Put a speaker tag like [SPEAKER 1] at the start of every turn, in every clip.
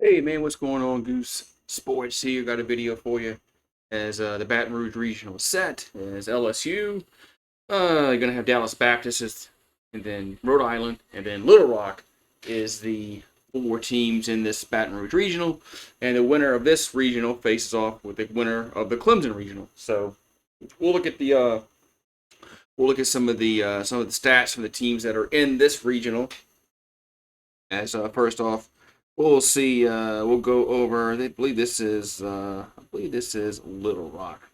[SPEAKER 1] Hey man, what's going on? Goose Sports here. Got a video for you as the Baton Rouge Regional is set as LSU. You're gonna have Dallas Baptist, and then Rhode Island, and then Little Rock is the four teams in this Baton Rouge Regional, and the winner of this regional faces off with the winner of the Clemson Regional. So we'll look at the some of the stats from the teams that are in this regional. As first off, we'll see. We'll go over. I believe this is. I believe this is Little Rock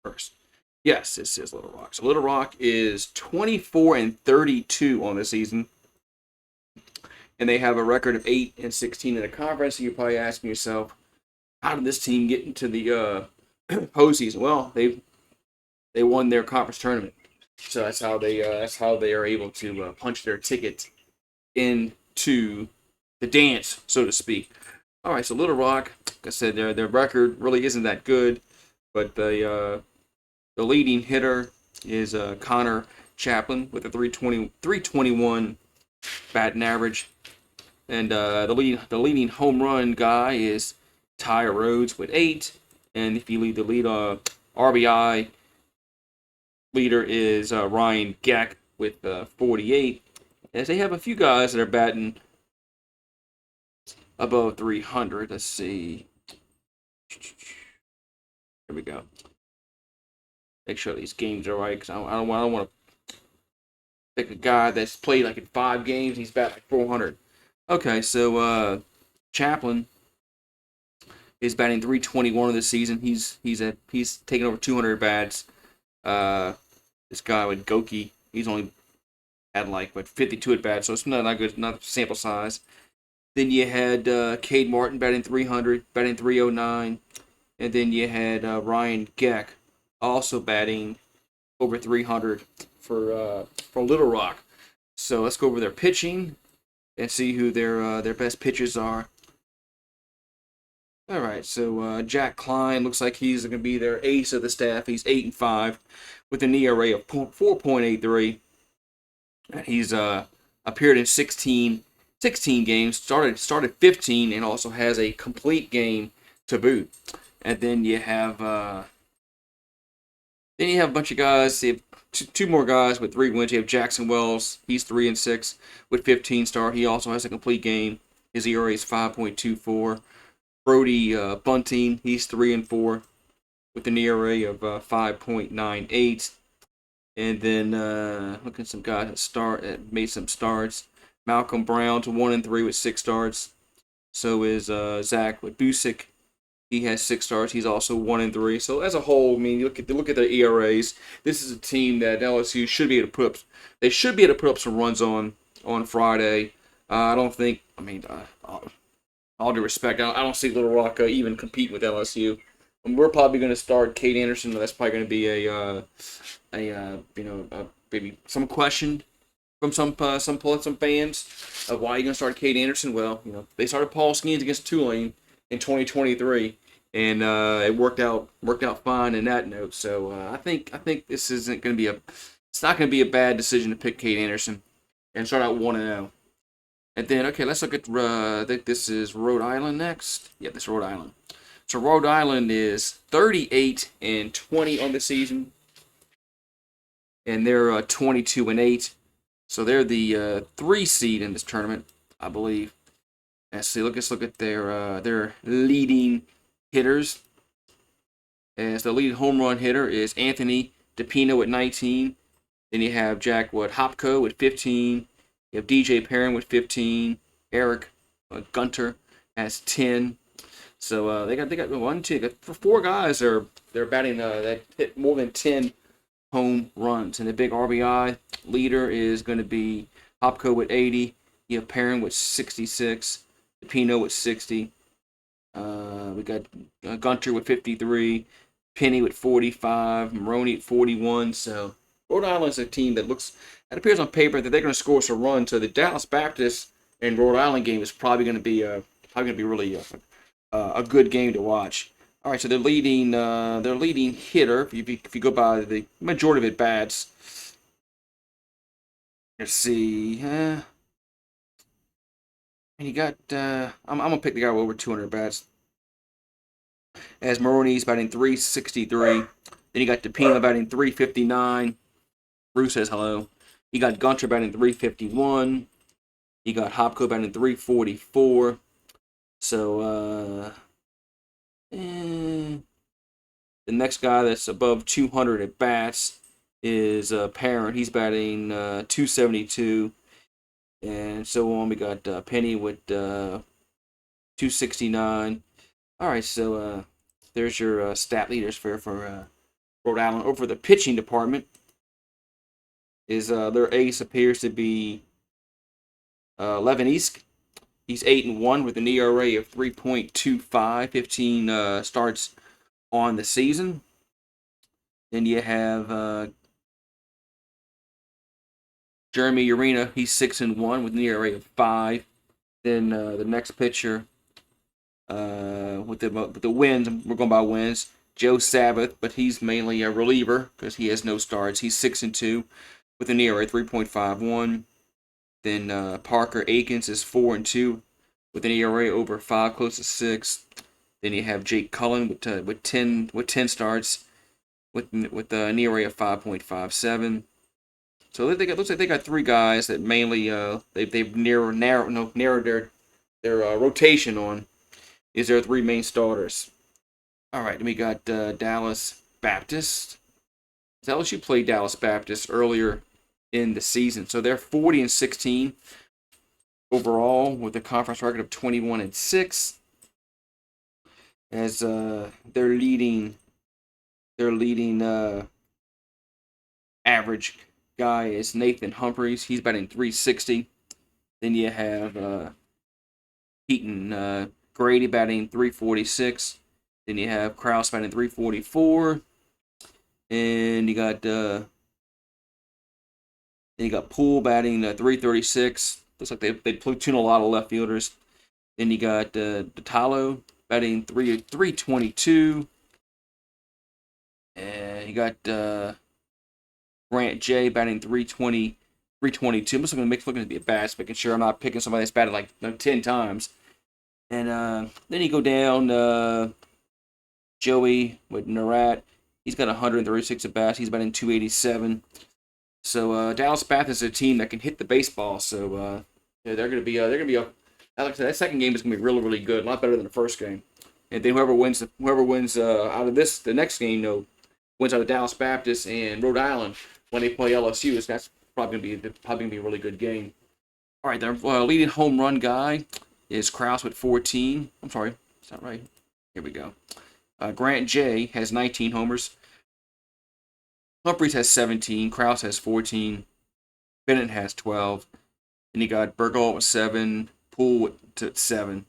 [SPEAKER 1] first. Yes, this is Little Rock. So Little Rock is 24 and 32 on the season, and they have a record of 8 and 16 in the conference. So you're probably asking yourself, how did this team get into the postseason? Well, they won their conference tournament, so that's how they are able to punch their ticket into the dance, so to speak. All right, so Little Rock, like I said, their record really isn't that good, but the leading hitter is Connor Chaplin with a 321 batting average, and the leading home run guy is Ty Rhodes with 8, and if you lead the lead RBI leader is Ryan Gack with 48. As they have a few guys that are batting above 300. Let's see. Here we go. Make sure these games are right, because I don't want to pick a guy that's played like in 5 games. He's batting like 400. Okay, so Chaplin is batting 321 of the season. He's taken over 200 bats. This guy with Goki, he's only had like 52 at bats, so it's not good, not sample size. Then you had Cade Martin batting 300, batting 309. And then you had Ryan Geck also batting over 300 for Little Rock. So let's go over their pitching and see who their best pitchers are. All right, so Jack Klein looks like he's going to be their ace of the staff. He's 8-5 with an ERA of 4.83. And he's appeared in 16 games, started 15, and also has a complete game to boot. And then you have a bunch of guys. You have two more guys with 3 wins. You have Jackson Wells. He's 3-6 with 15 start. He also has a complete game. His ERA is 5.24. Brody Bunting. He's 3-4 with an ERA of 5.98. And then look at some guys that made some starts. Malcolm Brown's 1-3 with 6 starts. So is Zach with Busick. He has 6 starts. He's also 1-3. So as a whole, I mean, you look at their ERAs. This is a team that LSU should be able to put up. They should be able to put up some runs on Friday. I don't think. I mean, all due respect, I don't see Little Rock even competing with LSU. And we're probably going to start Cade Anderson. That's probably going to be maybe some question from some fans of why you're going to start Cade Anderson. Well, they started Paul Skeens against Tulane in 2023, and it worked out fine in that note. So I think this isn't going to be it's not going to be a bad decision to pick Cade Anderson and start out 1-0. And then let's look at I think this is Rhode Island next. Yeah, this is Rhode Island. So Rhode Island is 38-20 on the season, and they're 22-8. So they're the 3 seed in this tournament, I believe. Let's look at their leading hitters. As the leading home run hitter is Anthony DePino at 19. Then you have Jack Hopko with 15. You have DJ Perrin with 15. Eric Gunter has 10. So they got 4 guys they're batting that hit more than 10 home runs. And the big RBI leader is going to be Hopko with 80. You have Perrin with 66. Pino with 60. We got Gunter with 53. Penny with 45. Maroney at 41. So Rhode Island's a team that appears on paper that they're going to score some runs. So the Dallas Baptist and Rhode Island game is probably going to be really a good game to watch. All right, so their leading hitter, if you go by the majority of at bats, let's see. And you got, I'm going to pick the guy with over 200 bats. As Maroney's batting 363. Then you got DePina batting 359. Bruce says hello. You got Gunter batting 351. You got Hopko batting 344. So, the next guy that's above 200 at bats is Parent. He's batting 272. And so on. We got Penny with 269. All right, so there's your stat leaders for Rhode Island. Over the pitching department is their ace appears to be Levin East. He's 8-1 with an ERA of 3.25, 15 starts on the season. Then you have Jeremy Urena. He's 6-1 with an ERA of 5. Then the next pitcher with the wins, we're going by wins. Joe Sabbath, but he's mainly a reliever because he has no starts. He's 6-2 with an ERA 3.51. Then Parker Akins is 4-2 with an ERA over 5, close to 6. Then you have Jake Cullen with 10 starts with an ERA of 5.57. So looks like they got 3 guys that mainly they've narrowed their rotation on is their 3 main starters. All right, then we got Dallas Baptist. LSU played Dallas Baptist earlier in the season, so they're 40-16 overall with a conference record of 21-6. As their leading average guy is Nathan Humphreys. He's batting 360. Then you have Peyton Grady batting 346. Then you have Krause batting 344. And you got Poole batting 336. Looks like they platoon a lot of left fielders. Then you got Detallo batting 322. And you got Grant J batting 322. I'm just looking to be a bats, making sure I'm not picking somebody that's batted like 10 times. And then you go down Joey with Narat. He's got 136 at bats. He's batting 287. So Dallas Baptist is a team that can hit the baseball. So yeah, they're gonna be like I said, that second game is gonna be really, really good. A lot better than the first game. And then whoever wins out of the next game, wins out of Dallas Baptist and Rhode Island when they play LSU. That's probably gonna be a really good game. All right, their leading home run guy is Krause with 14. I'm sorry, is that right? Here we go. Grant J has 19 homers. Humphreys has 17. Krause has 14. Bennett has 12. And you got Burgall with 7. Poole with 7.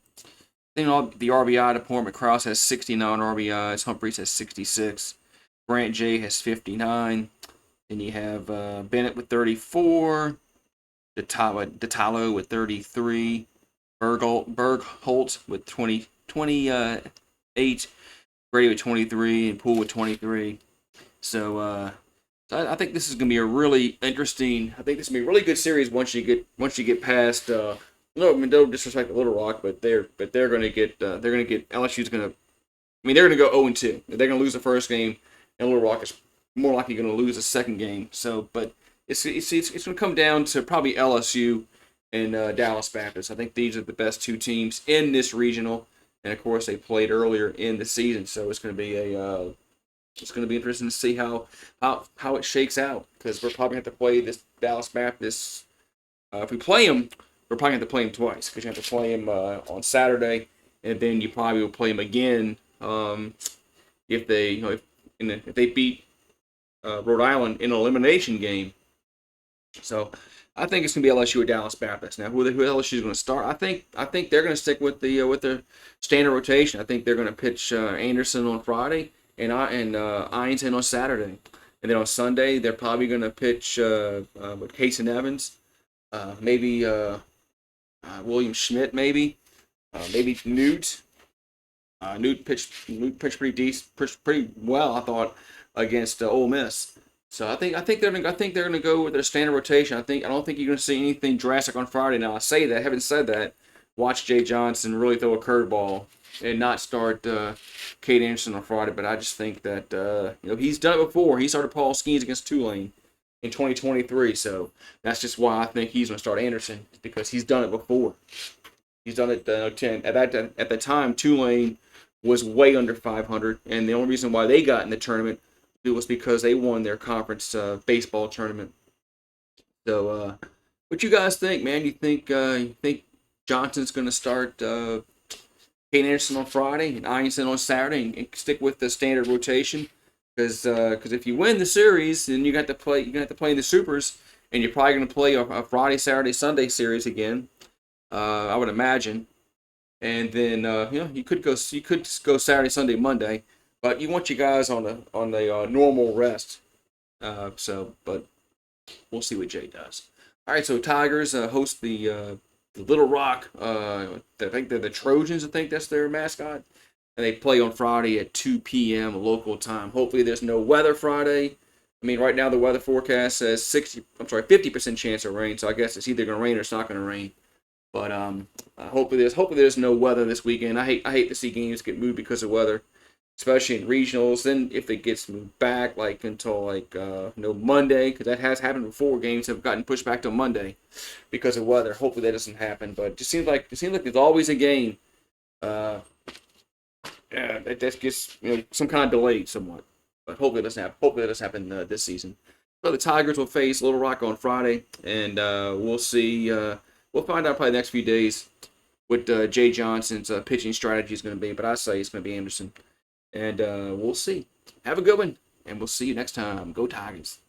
[SPEAKER 1] Then the RBI department, Krause has 69 RBIs. Humphreys has 66. Grant J has 59. Then you have Bennett with 34. Detallo with 33. Bergholt with 28. Grady with 23. And Poole with 23. So I think this is going to be a really interesting. I think this is going to be a really good series once you get past. No disrespect to Little Rock, but they're going to get LSU's going to. I mean, they're going to go 0-2. They're going to lose the first game, and Little Rock is more likely going to lose the second game. So, but it's going to come down to probably LSU and Dallas Baptist. I think these are the best 2 teams in this regional, and of course they played earlier in the season, so it's going to be it's going to be interesting to see how it shakes out, because we're probably going to have to play this Dallas Baptist. If we play them, we're probably going to have to play them twice, because you have to play them on Saturday, and then you probably will play them again if they if they beat Rhode Island in an elimination game. So I think it's going to be LSU or Dallas Baptist. Now, who LSU is going to start? I think they're going to stick with their standard rotation. I think they're going to pitch Anderson on Friday and Ironton on Saturday, and then on Sunday they're probably going to pitch with Case and Evans, maybe William Schmidt, maybe Newt. Newt pitched pretty well, I thought, against Ole Miss. So I think they're gonna go with their standard rotation. I don't think you're gonna see anything drastic on Friday. Now I say that, having said that, watch Jay Johnson really throw a curveball and not start Cade Anderson on Friday. But I just think that he's done it before. He started Paul Skeens against Tulane in 2023, so that's just why I think he's going to start Anderson, because he's done it before. He's done it 10 at the time. Tulane was way under 500, and the only reason why they got in the tournament was because they won their conference baseball tournament. So, what you guys think, man? You think Johnson's going to start Kane Anderson on Friday and Ianson on Saturday, and stick with the standard rotation? Because if you win the series, then you have to play in the Supers, and you're probably going to play a Friday, Saturday, Sunday series again. I would imagine. And then you could go Saturday, Sunday, Monday, but you want you guys on the normal rest. But we'll see what Jay does. All right, so Tigers host the Little Rock. I think they're the Trojans. I think that's their mascot. And they play on Friday at 2 p.m. local time. Hopefully, there's no weather Friday. I mean, right now the weather forecast says 50% chance of rain. So I guess it's either going to rain or it's not going to rain. But hopefully there's no weather this weekend. I hate to see games get moved because of weather, especially in regionals. Then if it gets moved back until Monday, because that has happened before. Games have gotten pushed back to Monday because of weather. Hopefully that doesn't happen. But it just seems like there's always a game. That gets some kind of delayed somewhat. But hopefully it doesn't happen. Hopefully that doesn't happen this season. So the Tigers will face Little Rock on Friday, and we'll see. We'll find out probably the next few days what Jay Johnson's pitching strategy is going to be. But I say it's going to be Anderson. And we'll see. Have a good one. And we'll see you next time. Go Tigers.